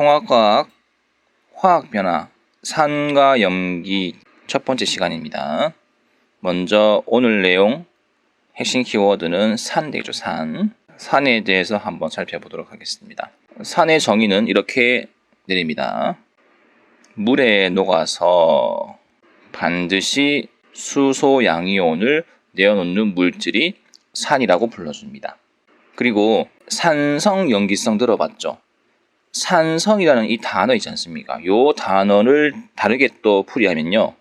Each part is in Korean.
통합과학 화학변화 산과 염기 첫 번째 시간입니다. 먼저 오늘 내용 핵심 키워드는 산 되죠. 산에 대해서 한번 살펴보도록 하겠습니다. 산의 정의는 이렇게 내립니다. 물에 녹아서 반드시 수소 양이온을 내어놓는 물질이 산이라고 불러줍니다. 그리고 산성 염기성 들어봤죠? 산성이라는 이 단어 있지 않습니까? 이 단어를 다르게 또 풀이하면요,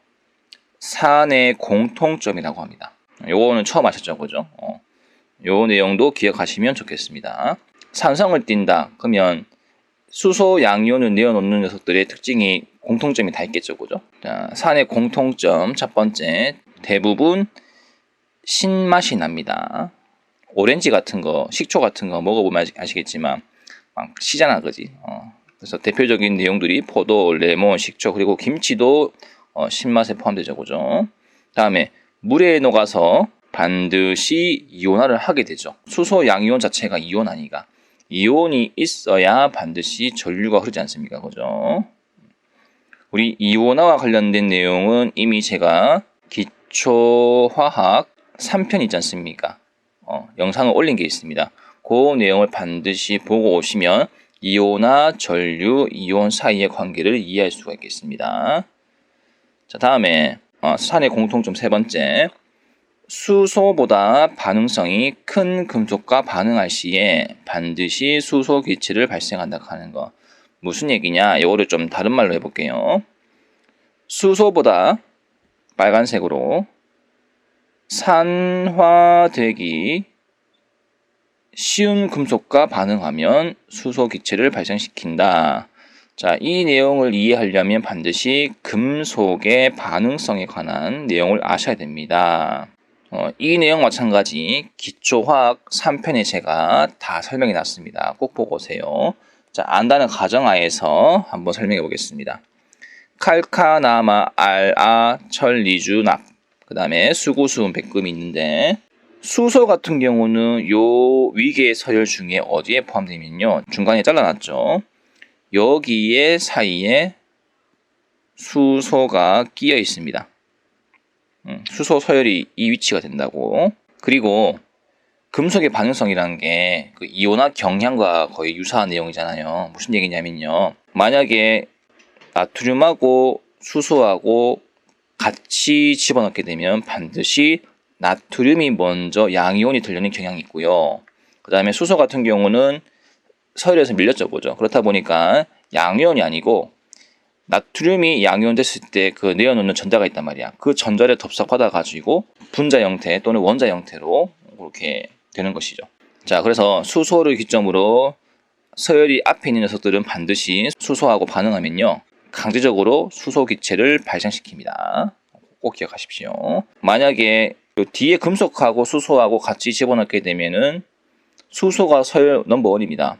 산의 공통점이라고 합니다. 요거는 처음 하셨죠, 그죠? 요 내용도 기억하시면 좋겠습니다. 산성을 띈다 그러면 수소 양이온을 내어놓는 녀석들의 특징이 공통점이 다 있겠죠, 그죠? 자, 산의 공통점 첫 번째, 대부분 신맛이 납니다. 오렌지 같은 거, 식초 같은 거 먹어보면 아시겠지만 막 시잖아, 그지? 그래서 대표적인 내용들이 포도, 레몬, 식초, 그리고 김치도 신맛에 포함되죠, 그죠? 다음에 물에 녹아서 반드시 이온화를 하게 되죠. 수소 양이온 자체가 이온 아니가. 이온이 있어야 반드시 전류가 흐르지 않습니까, 그죠? 우리 이온화와 관련된 내용은 이미 제가 기초화학 3편 있지 않습니까? 영상을 올린 게 있습니다. 그 내용을 반드시 보고 오시면 이온화, 전류, 이온 사이의 관계를 이해할 수가 있겠습니다. 자, 다음에 산의 공통점 세 번째, 수소보다 반응성이 큰 금속과 반응할 시에 반드시 수소 기체를 발생한다 하는 거. 무슨 얘기냐? 이거를 좀 다른 말로 해볼게요. 수소보다 빨간색으로 산화되기 쉬운 금속과 반응하면 수소 기체를 발생시킨다. 자, 이 내용을 이해하려면 반드시 금속의 반응성에 관한 내용을 아셔야 됩니다. 이 내용 마찬가지 기초화학 3편에 제가 다 설명해 놨습니다. 꼭 보고 오세요. 자, 안다는 가정하에서 한번 설명해 보겠습니다. 칼카나마, 알아, 철, 리주, 납, 그 다음에 수고수은, 백금이 있는데, 수소 같은 경우는 요 위계 서열 중에 어디에 포함되면요, 중간에 잘라놨죠. 여기에 사이에 수소가 끼어 있습니다. 수소 서열이 이 위치가 된다고. 그리고 금속의 반응성이라는 게 그 이온화 경향과 거의 유사한 내용이잖아요. 무슨 얘기냐면요, 만약에 나트륨하고 수소하고 같이 집어넣게 되면 반드시 나트륨이 먼저 양이온이 되려는 경향이 있고요. 그 다음에 수소 같은 경우는 서열에서 밀렸죠, 보죠. 그렇다 보니까 양이온이 아니고 나트륨이 양이온 됐을 때 그 내어놓는 전자가 있단 말이야. 그 전자를 덥석받아 가지고 분자 형태 또는 원자 형태로 그렇게 되는 것이죠. 자, 그래서 수소를 기점으로 서열이 앞에 있는 녀석들은 반드시 수소하고 반응하면요, 강제적으로 수소 기체를 발생시킵니다. 꼭 기억하십시오. 만약에 뒤에 금속하고 수소하고 같이 집어넣게 되면은 수소가 서열 넘버1입니다.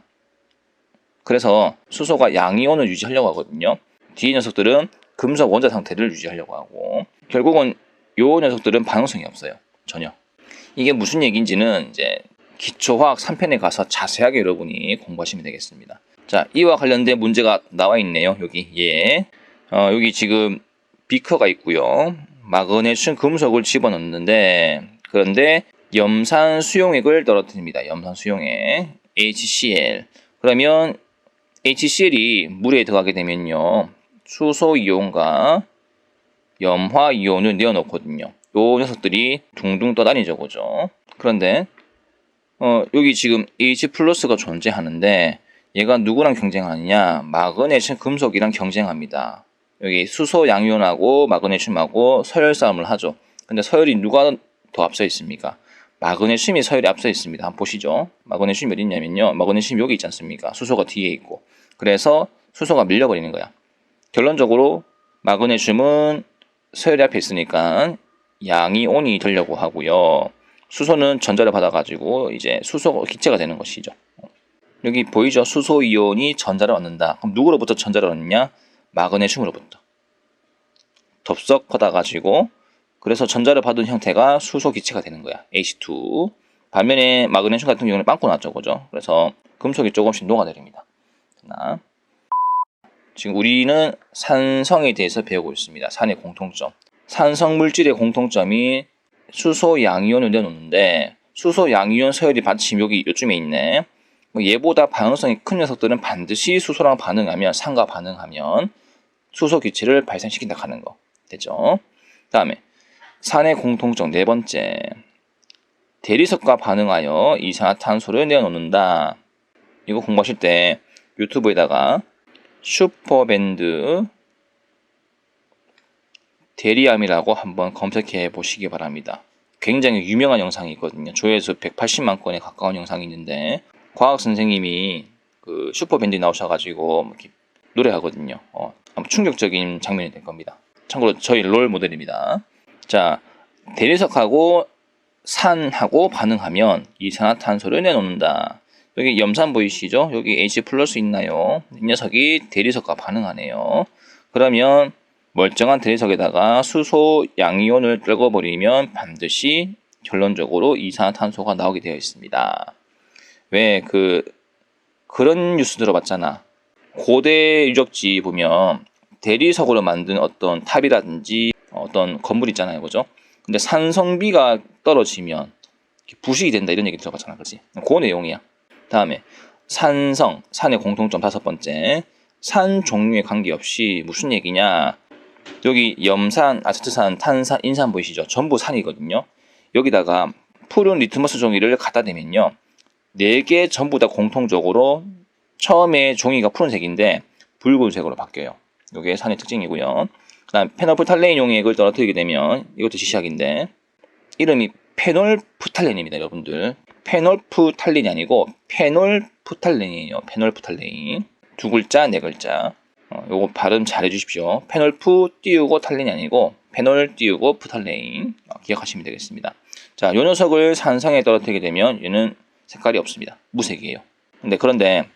그래서 수소가 양이온을 유지하려고 하거든요. 뒤에 녀석들은 금속 원자 상태를 유지하려고 하고, 결국은 요 녀석들은 반응성이 없어요. 전혀. 이게 무슨 얘기인지는 이제 기초화학 3편에 가서 자세하게 여러분이 공부하시면 되겠습니다. 자, 이와 관련된 문제가 나와 있네요. 여기 여기 지금 비커가 있고요. 마그네슘 금속을 집어넣는데, 그런데 염산 수용액을 떨어뜨립니다. 염산 수용액 HCl. 그러면 HCl이 물에 들어가게 되면요, 수소 이온과 염화 이온을 내어놓거든요. 요 녀석들이 둥둥 떠다니죠, 그죠? 그런데 여기 지금 H 플러스가 존재하는데 얘가 누구랑 경쟁하느냐? 마그네슘 금속이랑 경쟁합니다. 여기 수소 양이온하고 마그네슘하고 서열 싸움을 하죠. 근데 서열이 누가 더 앞서 있습니까? 마그네슘이 서열이 앞서 있습니다. 한번 보시죠. 마그네슘이 어디 있냐면요, 마그네슘 여기 있지 않습니까? 수소가 뒤에 있고. 그래서 수소가 밀려버리는 거야. 결론적으로 마그네슘은 서열이 앞에 있으니까 양이온이 되려고 하고요. 수소는 전자를 받아가지고 이제 수소 기체가 되는 것이죠. 여기 보이죠? 수소 이온이 전자를 얻는다. 그럼 누구로부터 전자를 얻느냐? 마그네슘으로부터. 덥석 받아가지고, 그래서 전자를 받은 형태가 수소 기체가 되는 거야. H2. 반면에 마그네슘 같은 경우는 빵꾸 났죠, 그죠? 그래서 금속이 조금씩 녹아내립니다. 지금 우리는 산성에 대해서 배우고 있습니다. 산의 공통점. 산성 물질의 공통점이 수소 양이온을 내놓는데 수소 양이온 서열이 받침 여기 요쯤에 있네. 얘보다 반응성이 큰 녀석들은 반드시 수소랑 반응하면 산과 반응하면 수소 기체를 발생시킨다 하는 거 됐죠? 다음에 산의 공통점 네 번째 대리석과 반응하여 이산화탄소를 내어놓는다. 이거 공부하실 때 유튜브에다가 슈퍼밴드 대리암이라고 한번 검색해 보시기 바랍니다. 굉장히 유명한 영상이 있거든요. 조회수 180만 건에 가까운 영상이 있는데 과학 선생님이 그 슈퍼밴드에 나오셔가지고 이렇게 노래하거든요. 아마 충격적인 장면이 될 겁니다. 참고로 저희 롤 모델입니다. 자, 대리석하고 산하고 반응하면 이산화탄소를 내놓는다. 여기 염산 보이시죠? 여기 H 플러스 있나요? 이 녀석이 대리석과 반응하네요. 그러면 멀쩡한 대리석에다가 수소 양이온을 떨궈버리면 반드시 결론적으로 이산화탄소가 나오게 되어 있습니다. 왜 그런 뉴스 들어봤잖아. 고대 유적지 보면 대리석으로 만든 어떤 탑이라든지 어떤 건물 있잖아요, 그죠? 근데 산성비가 떨어지면 부식이 된다 이런 얘기 들어봤잖아, 그렇지? 그 내용이야. 다음에 산의 공통점 다섯 번째, 산 종류에 관계없이 무슨 얘기냐? 여기 염산, 아세트산, 탄산, 인산 보이시죠? 전부 산이거든요. 여기다가 푸른 리트머스 종이를 갖다 대면요, 4개 전부 다 공통적으로 처음에 종이가 푸른색인데 붉은색으로 바뀌어요. 이게 산의 특징이고요. 그 다음 페놀프탈레인 용액을 떨어뜨리게 되면 이것도 지시학인데 이름이 페놀프탈렌입니다. 여러분들 페놀프탈렌이 아니고 페놀프탈렌이에요. 페놀프탈렌 두 글자 네 글자. 요거 발음 잘 해주십시오. 페놀프 띄우고 탈렌이 아니고 페놀 띄우고 프탈렌 기억하시면 되겠습니다. 자, 요 녀석을 산성에 떨어뜨리게 되면 얘는 색깔이 없습니다. 무색이에요. 그런데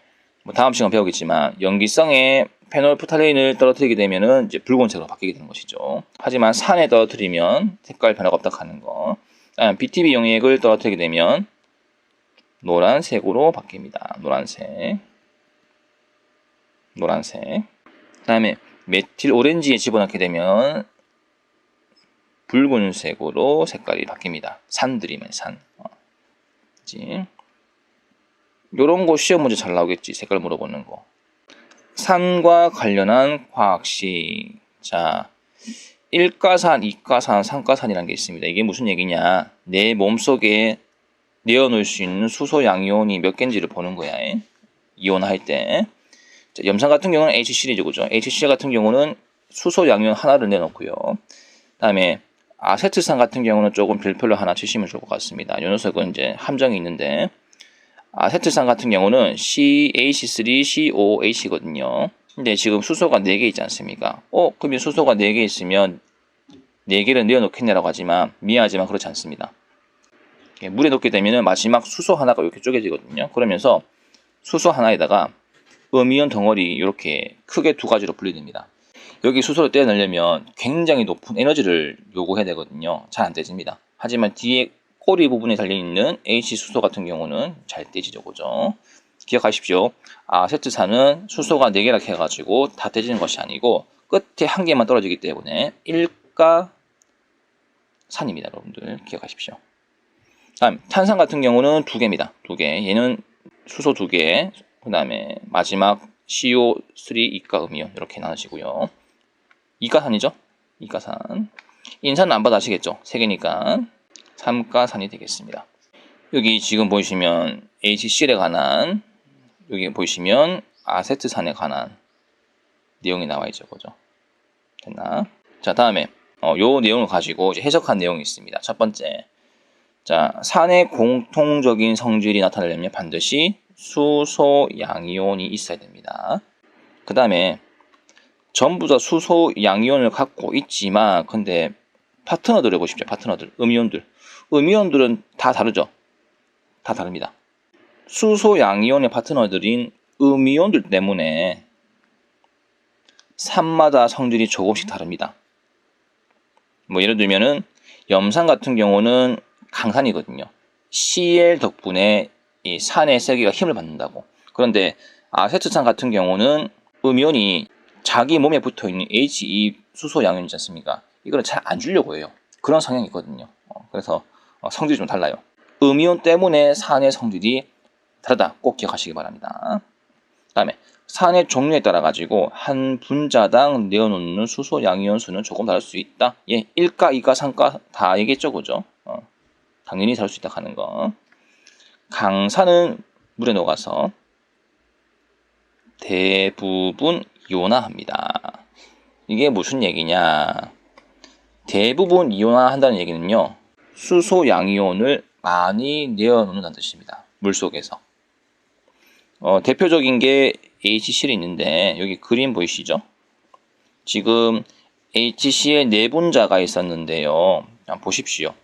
다음 시간 배우겠지만 염기성에 페놀프탈렌을 떨어뜨리게 되면은 이제 붉은색으로 바뀌게 되는 것이죠. 하지만 산에 떨어뜨리면 색깔 변화가 없다 하는 거. BTB 용액을 떨어뜨리게 되면 노란색으로 바뀝니다. 노란색. 그다음에 메틸 오렌지에 집어넣게 되면 붉은색으로 색깔이 바뀝니다. 산들이면 산. 요런 거 시험 문제 잘 나오겠지. 색깔 물어보는 거. 산과 관련한 과학식. 자, 1가산, 2가산, 3가산이라는 게 있습니다. 이게 무슨 얘기냐? 내 몸속에 내어놓을 수 있는 수소 양이온이 몇 개인지를 보는 거야. 이온할 때. 자, 염산 같은 경우는 H 시리즈죠. HCl 같은 경우는 수소 양이온 하나를 내놓고요. 다음에 아세트산 같은 경우는 조금 별표를 하나 치시면 좋을 것 같습니다. 이 녀석은 이제 함정이 있는데 아세트산 같은 경우는 CH3COH거든요. 근데 지금 수소가 4개 있지 않습니까? 그러면 수소가 4개 있으면 4개를 내어놓겠네라고 하지만 미안하지만 그렇지 않습니다. 물에 넣게 되면 마지막 수소 하나가 이렇게 쪼개지거든요. 그러면서 수소 하나에다가 음이온 덩어리 이렇게 크게 두 가지로 분리됩니다. 여기 수소를 떼어내려면 굉장히 높은 에너지를 요구해야 되거든요. 잘 안 떼집니다. 하지만 뒤에 꼬리 부분에 달려있는 H수소 같은 경우는 잘 떼지죠. 그죠? 기억하십시오. 아세트산은 수소가 4개라 해가지고 다 떼지는 것이 아니고 끝에 한 개만 떨어지기 때문에 1가산입니다. 여러분들 기억하십시오. 다음 탄산 같은 경우는 2개입니다. 2개. 얘는 수소 2개. 그 다음에 마지막 CO3 이가 음이온 이렇게 나눠지고요. 2가산이죠? 2가산. 인산은 안 받아 아시겠죠? 3개니까 3가산이 되겠습니다. 여기 지금 보시면 HCl에 관한, 여기 보시면 아세트산에 관한 내용이 나와 있죠. 그죠? 됐나? 자, 다음에 요 내용을 가지고 이제 해석한 내용이 있습니다. 첫 번째. 자, 산의 공통적인 성질이 나타나려면 반드시 수소 양이온이 있어야 됩니다. 그 다음에 전부 다 수소 양이온을 갖고 있지만 근데 파트너들을 보십시오. 파트너들, 음이온들은 다 다르죠. 다 다릅니다. 수소 양이온의 파트너들인 음이온들 때문에 산마다 성질이 조금씩 다릅니다. 예를 들면은 염산 같은 경우는 강산이거든요. Cl 덕분에 이 산의 세기가 힘을 받는다고. 그런데 아세트산 같은 경우는 음이온이 자기 몸에 붙어 있는 He 수소 양이온 있지 않습니까? 이거를 잘 안 주려고 해요. 그런 성향이 있거든요. 그래서 성질이 좀 달라요. 음이온 때문에 산의 성질이 다르다. 꼭 기억하시기 바랍니다. 다음에 산의 종류에 따라 가지고 한 분자당 내어놓는 수소 양이온 수는 조금 다를 수 있다. 예, 1가, 2가, 3가 다 얘기했죠, 그죠? 당연히 다를 수 있다 하는 거. 강산은 물에 녹아서 대부분 이온화합니다. 이게 무슨 얘기냐? 대부분 이온화한다는 얘기는요, 수소 양이온을 많이 내어놓는다는 뜻입니다. 물속에서. 대표적인 게 HCl이 있는데 여기 그림 보이시죠? 지금 HCl 네 분자가 있었는데요. 보십시오.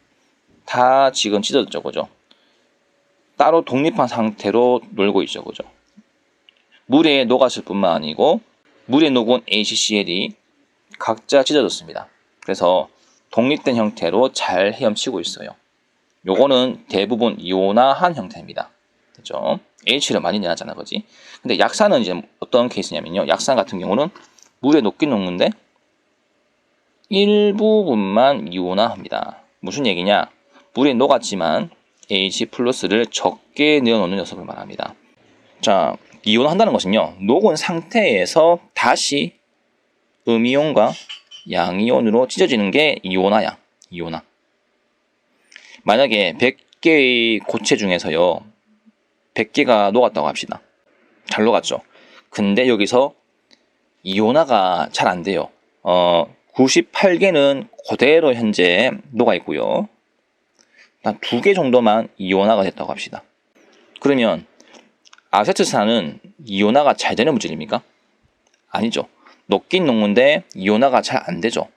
다 지금 찢어졌죠, 그죠? 따로 독립한 상태로 놀고 있죠, 그죠? 물에 녹았을 뿐만 아니고 물에 녹은 HCl이 각자 찢어졌습니다. 그래서 독립된 형태로 잘 헤엄치고 있어요. 요거는 대부분 이온화한 형태입니다. 됐죠? H를 많이 내놨잖아, 그지? 근데 약산은 이제 어떤 케이스냐면요. 약산 같은 경우는 물에 녹긴 녹는데 일부분만 이온화합니다. 무슨 얘기냐? 물에 녹았지만 H 플러스를 적게 내어놓는 녀석을 말합니다. 자, 이온화한다는 것은요. 녹은 상태에서 다시 음이온과 양이온으로 찢어지는 게 이온화야. 이온화. 만약에 100개의 고체 중에서요. 100개가 녹았다고 합시다. 잘 녹았죠. 근데 여기서 이온화가 잘 안 돼요. 98개는 그대로 현재 녹아 있고요. 한 2개 정도만 이온화가 됐다고 합시다. 그러면 아세트산은 이온화가 잘 되는 물질입니까? 아니죠. 녹긴 녹는데 이온화가 잘 안 되죠.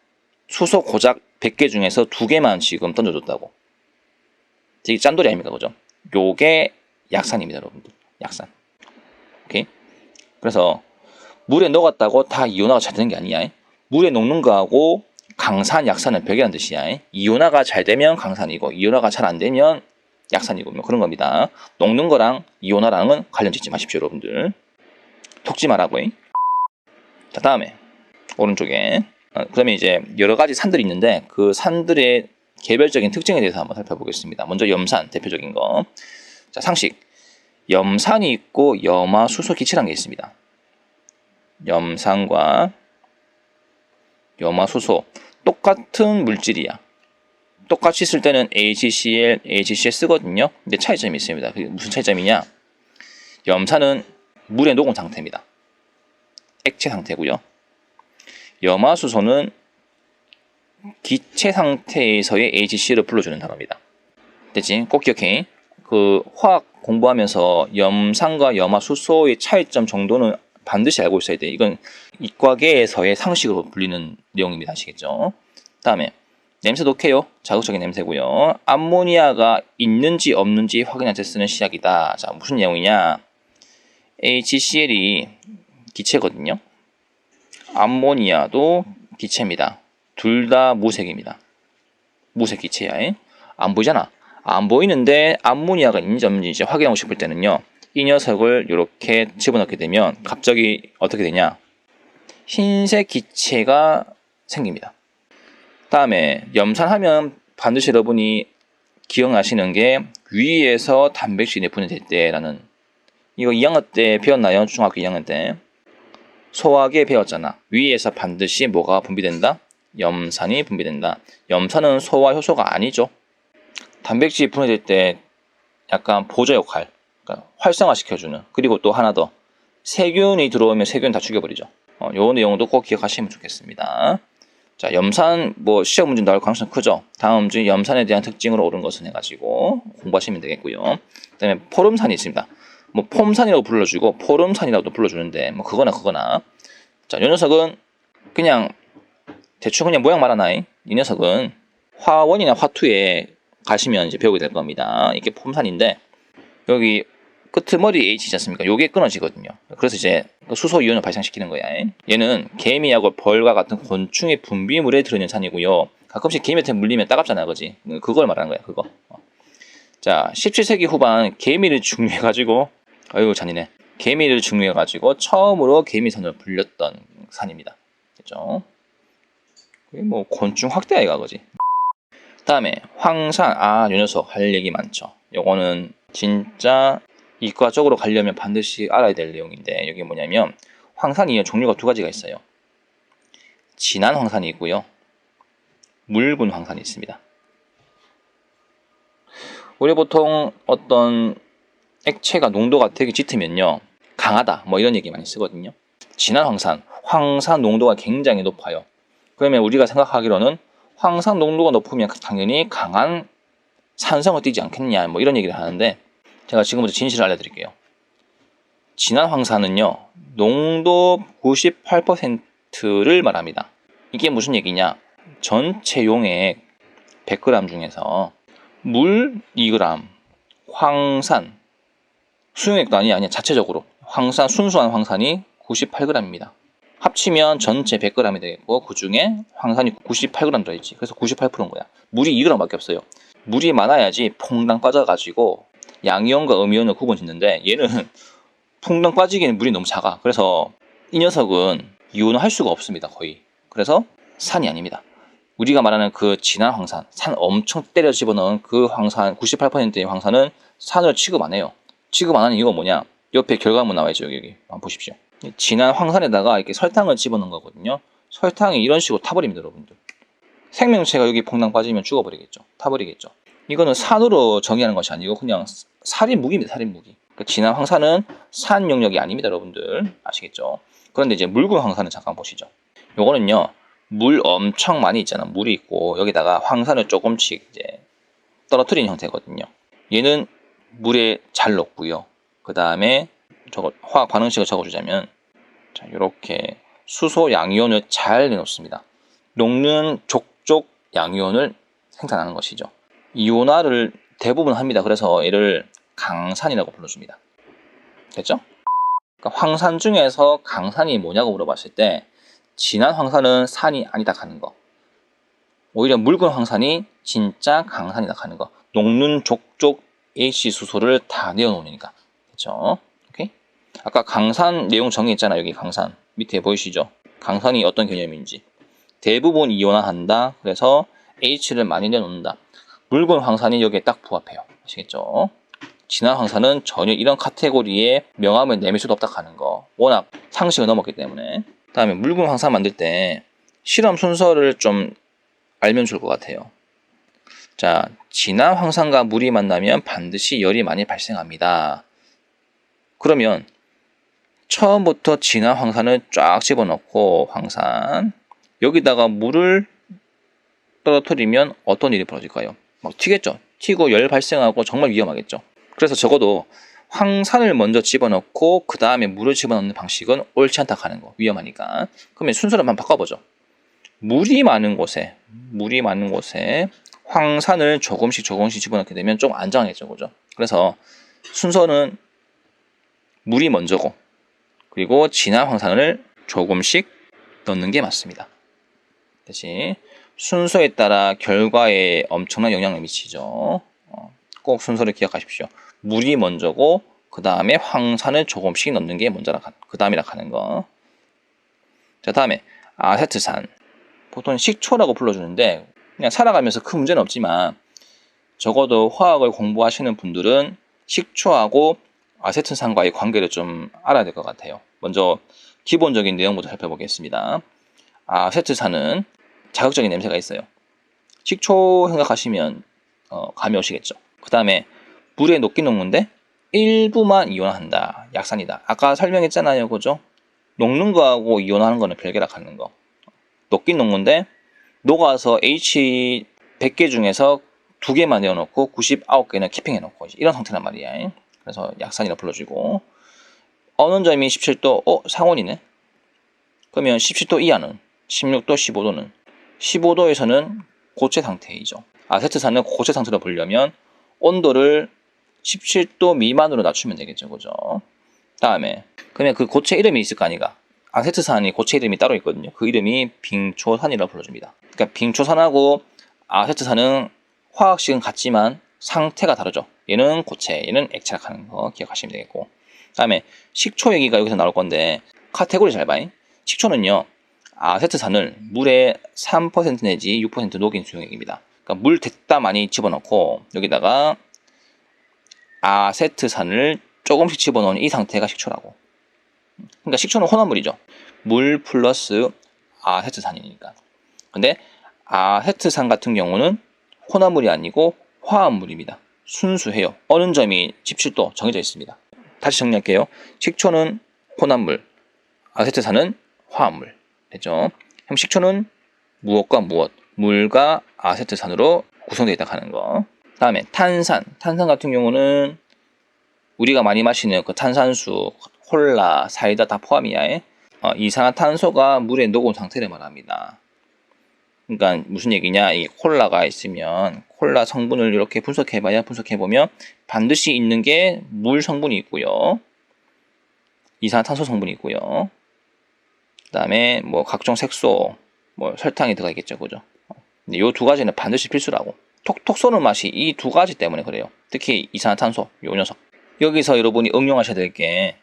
수소 고작 100개 중에서 2개만 지금 던져줬다고. 되게 짠돌이 아닙니까? 그죠? 요게 약산입니다, 여러분들. 약산. 오케이? 그래서 물에 녹았다고 다 이온화가 잘 되는 게 아니야. 물에 녹는 거하고 강산, 약산은 벽이라는 뜻이야. 이온화가 잘 되면 강산이고 이온화가 잘 안 되면 약산이고 뭐 그런 겁니다. 녹는 거랑 이온화랑은 관련 짓지 마십시오, 여러분들. 톡지 말라고. 자, 다음에 오른쪽에 그다음에 이제 여러 가지 산들이 있는데 그 산들의 개별적인 특징에 대해서 한번 살펴보겠습니다. 먼저 염산 대표적인 거. 자, 상식. 염산이 있고 염화수소 기체라는 게 있습니다. 염산과 염화수소 똑같은 물질이야. 똑같이 쓸 때는 HCl, HCl 쓰거든요. 근데 차이점이 있습니다. 그게 무슨 차이점이냐? 염산은 물에 녹은 상태입니다. 액체 상태고요. 염화수소는 기체 상태에서의 HCl을 불러주는 단어입니다. 됐지? 꼭 기억해. 그 화학 공부하면서 염산과 염화수소의 차이점 정도는 반드시 알고 있어야 돼. 이건 이과계에서의 상식으로 불리는 내용입니다. 아시겠죠? 다음에 냄새 독해요. 자극적인 냄새고요. 암모니아가 있는지 없는지 확인할 때 쓰는 시약이다. 자, 무슨 내용이냐? HCl이 기체거든요. 암모니아도 기체입니다. 둘 다 무색입니다. 무색 기체야. 안 보이잖아. 안 보이는데 암모니아가 있는지 없는지 이제 확인하고 싶을 때는요. 이 녀석을 이렇게 집어넣게 되면 갑자기 어떻게 되냐? 흰색 기체가 생깁니다. 다음에 염산하면 반드시 여러분이 기억나시는 게 위에서 단백질이 분해될 때라는, 이거 2학년 때 배웠나요? 중학교 2학년 때 소화기에 배웠잖아. 위에서 반드시 뭐가 분비된다? 염산이 분비된다. 염산은 소화 효소가 아니죠. 단백질이 분해될 때 약간 보조 역할, 그러니까 활성화시켜주는. 그리고 또 하나 더, 세균이 들어오면 세균 다 죽여버리죠. 요 내용도 꼭 기억하시면 좋겠습니다. 자, 염산 뭐 시험 문제 나올 가능성이 크죠. 다음 주 염산에 대한 특징으로 옳은 것은 해가지고 공부하시면 되겠고요. 그다음에 포름산이 있습니다. 뭐 폼산이라고 불러주고 포름산이라고도 불러주는데 뭐 그거나. 자, 이 녀석은 그냥 대충 그냥 모양 말하나이. 이 녀석은 화원이나 화투에 가시면 이제 배우게 될 겁니다. 이게 폼산인데 여기 끄트머리 H지 않습니까? 요게 끊어지거든요. 그래서 이제 수소 이온을 발생시키는 거야. 얘는 개미하고 벌과 같은 곤충의 분비물에 들어있는 산이고요. 가끔씩 개미한테 물리면 따갑잖아, 그지? 그걸 말하는 거야, 그거. 자, 17세기 후반 개미를 중요해가지고, 아유 잔인해. 개미를 증류해가지고 처음으로 개미선을 불렸던 산입니다. 그죠? 그게 뭐 곤충 확대 아이가 그지? 다음에 황산. 요 녀석 할 얘기 많죠. 요거는 진짜 이과적으로 가려면 반드시 알아야 될 내용인데, 여기 뭐냐면 황산이 종류가 두 가지가 있어요. 진한 황산이 있고요, 묽은 황산이 있습니다. 우리 보통 어떤 액체가 농도가 되게 짙으면요, 강하다 뭐 이런 얘기 많이 쓰거든요. 진한 황산 농도가 굉장히 높아요. 그러면 우리가 생각하기로는 황산 농도가 높으면 당연히 강한 산성을 띠지 않겠냐 뭐 이런 얘기를 하는데, 제가 지금부터 진실을 알려드릴게요. 진한 황산은요, 농도 98%를 말합니다. 이게 무슨 얘기냐? 전체 용액 100g 중에서 물 2g, 황산, 수용액도 아니야 자체적으로 황산, 순수한 황산이 98g입니다. 합치면 전체 100g이 되겠고, 그 중에 황산이 98g 들어있지. 그래서 98%인 거야. 물이 2g밖에 없어요. 물이 많아야지 퐁당 빠져가지고 양이온과 음이온을 구분 짓는데, 얘는 퐁당 빠지기에는 물이 너무 작아. 그래서 이 녀석은 이온을 할 수가 없습니다, 거의. 그래서 산이 아닙니다. 우리가 말하는 그 진한 황산, 산 엄청 때려 집어넣은 그 황산, 98%의 황산은 산으로 취급 안 해요. 취급 안 하는 이유가 뭐냐? 옆에 결과물 나와 있죠. 여기 한번 보십시오. 진한 황산에다가 이렇게 설탕을 집어넣은 거거든요. 설탕이 이런 식으로 타버립니다, 여러분들. 생명체가 여기 퐁당 빠지면 죽어버리겠죠. 타버리겠죠. 이거는 산으로 정의하는 것이 아니고 그냥 살인 무기입니다, 살인 무기. 그러니까 진한 황산은 산 영역이 아닙니다, 여러분들. 아시겠죠? 그런데 이제 묽은 황산은 잠깐 보시죠. 요거는요, 물 엄청 많이 있잖아. 물이 있고 여기다가 황산을 조금씩 이제 떨어뜨린 형태거든요. 얘는 물에 잘 녹고요. 그 다음에 저거 화학 반응식을 적어주자면, 자, 이렇게 수소 양이온을 잘 내놓습니다. 녹는 족족 양이온을 생산하는 것이죠. 이온화를 대부분 합니다. 그래서 얘를 강산이라고 불러줍니다. 됐죠? 그러니까 황산 중에서 강산이 뭐냐고 물어봤을 때, 진한 황산은 산이 아니다 하는 거, 오히려 묽은 황산이 진짜 강산이다 하는 거. 녹는 족족 H 수소를 다 내어놓으니까. 그렇죠? 오케이? 아까 강산 내용 정의했잖아. 여기 강산 밑에 보이시죠? 강산이 어떤 개념인지. 대부분 이온화한다. 그래서 H를 많이 내놓는다. 묽은 황산이 여기에 딱 부합해요. 아시겠죠? 진한 황산은 전혀 이런 카테고리에 명함을 내밀 수도 없다 하는 거. 워낙 상식을 넘었기 때문에. 다음에 묽은 황산 만들 때 실험 순서를 좀 알면 좋을 것 같아요. 자, 진한 황산과 물이 만나면 반드시 열이 많이 발생합니다. 그러면 처음부터 진한 황산을 쫙 집어넣고, 황산 여기다가 물을 떨어뜨리면 어떤 일이 벌어질까요? 막 튀겠죠. 튀고 열 발생하고 정말 위험하겠죠. 그래서 적어도 황산을 먼저 집어넣고 그 다음에 물을 집어넣는 방식은 옳지 않다 하는 거. 위험하니까. 그러면 순서를 한번 바꿔보죠. 물이 많은 곳에 황산을 조금씩 집어넣게 되면 좀 안정하겠죠, 그죠? 그래서 순서는 물이 먼저고, 그리고 진한 황산을 조금씩 넣는 게 맞습니다. 대신 순서에 따라 결과에 엄청난 영향을 미치죠. 꼭 순서를 기억하십시오. 물이 먼저고 그 다음에 황산을 조금씩 넣는 게 먼저라, 그 다음이라 하는 거. 자, 다음에 아세트산. 보통 식초라고 불러주는데 그냥 살아가면서 큰 문제는 없지만, 적어도 화학을 공부하시는 분들은 식초하고 아세트산과의 관계를 좀 알아야 될 것 같아요. 먼저 기본적인 내용부터 살펴보겠습니다. 아세트산은 자극적인 냄새가 있어요. 식초 생각하시면 감이 오시겠죠. 그 다음에 물에 녹긴 녹는데 일부만 이온화한다. 약산이다. 아까 설명했잖아요, 그죠? 녹는 거하고 이온화하는 거는 별개라 하는 거. 녹긴 녹는데 녹아서 H 100개 중에서 2개만 내어놓고 99개는 키핑해놓고 이런 상태란 말이야. 그래서 약산이라 불러주고, 어느 점이 17도? 상온이네. 그러면 17도 이하는 16도, 15도는 15도에서는 고체 상태이죠. 아세트산은 고체 상태로 보려면 온도를 17도 미만으로 낮추면 되겠죠, 그죠? 다음에 그러면 그 고체 이름이 있을 거 아니가. 아세트산이 고체 이름이 따로 있거든요. 그 이름이 빙초산이라고 불러줍니다. 그러니까 빙초산하고 아세트산은 화학식은 같지만 상태가 다르죠. 얘는 고체, 얘는 액체라 하는 거 기억하시면 되겠고, 다음에 식초 얘기가 여기서 나올 건데 카테고리 잘 봐. 식초는요, 아세트산을 물에 3% 내지 6% 녹인 수용액입니다. 그러니까 물 됐다 많이 집어넣고 여기다가 아세트산을 조금씩 집어넣은 이 상태가 식초라고. 그러니까 식초는 혼합물이죠. 물 플러스 아세트산이니까. 근데 아세트산 같은 경우는 혼합물이 아니고 화합물입니다. 순수해요. 어느 점이 17도 정해져 있습니다. 다시 정리할게요. 식초는 혼합물, 아세트산은 화합물. 됐죠? 그럼 식초는 무엇과 무엇? 물과 아세트산으로 구성되어 있다 하는 거. 다음에 탄산. 탄산 같은 경우는 우리가 많이 마시는 그 탄산수, 콜라, 사이다 다 포함이야. 이산화탄소가 물에 녹은 상태를 말합니다. 그러니까 무슨 얘기냐? 이 콜라가 있으면 콜라 성분을 이렇게 분석해보면 반드시 있는 게 물 성분이 있고요, 이산화탄소 성분이 있고요, 그다음에 뭐 각종 색소, 뭐 설탕이 들어가 있겠죠, 그죠? 근데 요 두 가지는 반드시 필수라고. 톡톡 쏘는 맛이 이 두 가지 때문에 그래요. 특히 이산화탄소, 요 녀석. 여기서 여러분이 응용하셔야 될 게,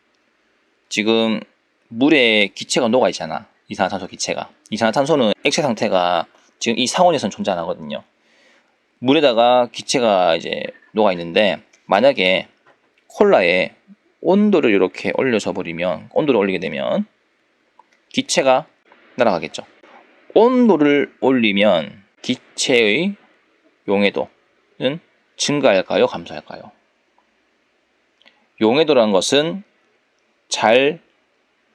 지금 물에 기체가 녹아 있잖아. 이산화탄소 기체가. 이산화탄소는 액체 상태가 지금 이 상온에서는 존재 안 하거든요. 물에다가 기체가 이제 녹아 있는데, 만약에 콜라에 온도를 이렇게 올려서 버리면, 온도를 올리게 되면 기체가 날아가겠죠. 온도를 올리면 기체의 용해도는 증가할까요? 감소할까요? 용해도라는 것은 잘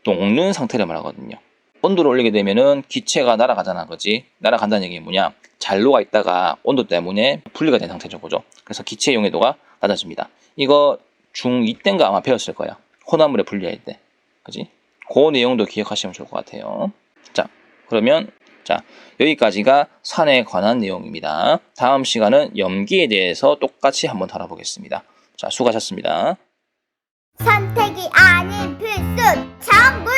녹는 상태를 말하거든요. 온도를 올리게 되면은 기체가 날아가잖아, 그지? 날아간다는 얘기는 뭐냐? 잘 녹아 있다가 온도 때문에 분리가 된 상태죠, 그죠? 그래서 기체 용해도가 낮아집니다. 이거 중2 때인가 아마 배웠을 거야. 혼합물에 분리할 때, 그지? 그 내용도 기억하시면 좋을 것 같아요. 자, 그러면 여기까지가 산에 관한 내용입니다. 다음 시간은 염기에 대해서 똑같이 한번 다뤄보겠습니다. 자, 수고하셨습니다. 선택이 아닌 필수, 정물